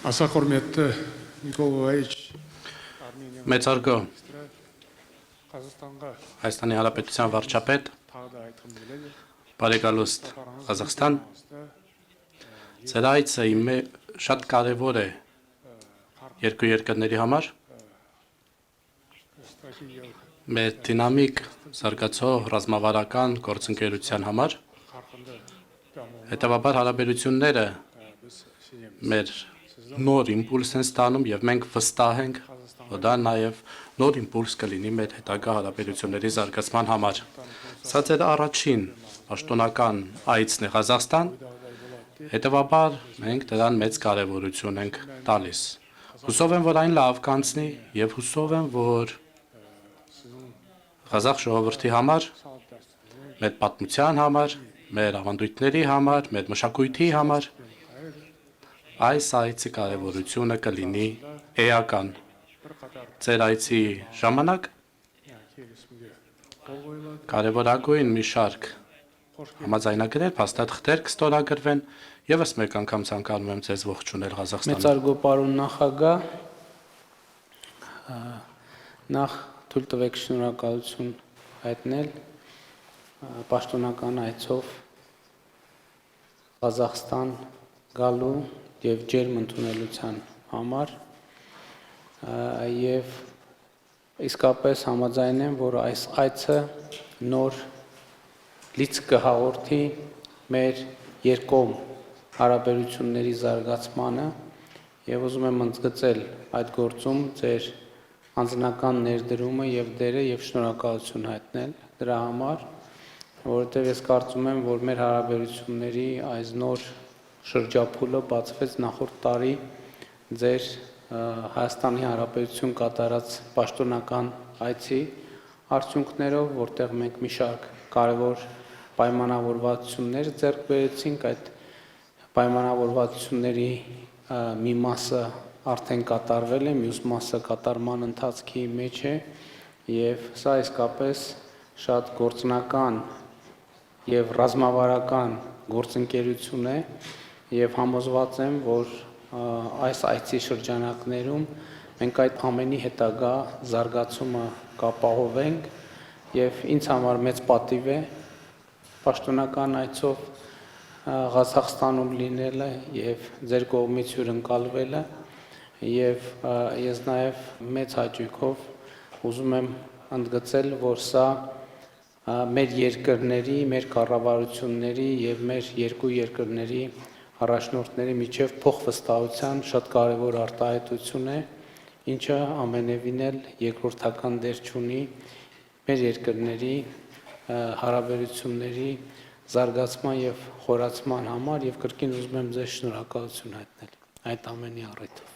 Ասախորմետ Նիկոլայիչ Մեծարգո Қазақстанға Հայաստանի Հանրապետության վարչապետ, тағы да айтқым келеді. բարեկալուստ Ղազախստան, ձեր այցը շատ կարևոր է երկու երկրների համար, Стратегиялық մեր դինամիկ զարգացող ռազմավարական գործընկերության համար, қарқынды дамуына հետևաբար հարաբերությունները біз сенеміз. մեր նոր իմպուլս են ստանում եւ մենք վստահ ենք, որ դա նաեւ նոր իմպուլս կլինի մեր հետագա հարաբերությունների զարգացման համար։ Սա ձեր առաջին պաշտոնական այցն է Ղազախստան, հետևաբար մենք դրան մեծ կարևորություն ենք տալիս։ Հուսով եմ, որ այն լավ կանցնի եւ հուսով եմ, որ Ղազախ ժողովրդի համար, մեր պատմության համար, մեր ավանդույթների համար, մեր մշակույթի համար այս այցի կարևորությունը կլինի էական։ Ձեր այցի ժամանակ келісімге қол қойылады. կարևորագույն մի շարք համաձայնագրեր, փաստաթղթեր կստորագրվեն, եւս մեկ անգամ ցանկանում եմ ձեզ ողջունել Ղազախստանում։ Մեծարգո պարոն նախագահ, նախ թույլ տվեք շնորհակալություն հայտնել պաշտոնական այցով Ղազախստան գալու եւ ջերմ ընդունելության համար եւ իսկապես համաձայն եմ, որ այս այցը նոր լիցք կհաղորդի մեր երկկողմ հարաբերությունների զարգացմանը եւ ուզում եմ ընդգծել այդ գործում ձեր անձնական ներդրումը եւ դերը եւ շնորհակալություն հայտնել դրա համար, որովհետեւ ես կարծում եմ, որ մեր հարաբերությունների այս նոր շրջափուլը բացվեց նախորդ տարի ձեր Հայաստանի Հանրապետություն կատարած պաշտոնական այցի արդյունքներով, որտեղ մենք մի շարք կարևոր պայմանավորվածություններ ձեռք բերեցինք, այդ պայմանավորվածությունների մի մասը արդեն կատարվել է, մյուս մասը կատարման ընթացքի մեջ է եւ սա իսկապես շատ գործնական եւ ռազմավարական գործընկերություն է եւ համոզված եմ, որ այս այցի շրջանակներում մենք այդ ամենի հետագա զարգացումը կապահովենք եւ ինձ համար մեծ պատիվ է պաշտոնական այցով Ղազախստանում լինելը եւ ձեր կողմից հյուրընկալվելը եւ ես նաեւ մեծ հաճույքով ուզում եմ ընդգծել, որ սա մեր երկրների, մեր կառավարությունների եւ մեր երկու երկրների առաջնորդների միջև փոխվստահության շատ կարևոր արտահայտություն է, ինչը ամենևին էլ երկրորդական դեր չունի մեր երկրների հարաբերությունների զարգացման եւ խորացման համար եւ կրկին ուզում եմ ձեզ շնորհակալություն հայտնել այդ ամենի առիթով։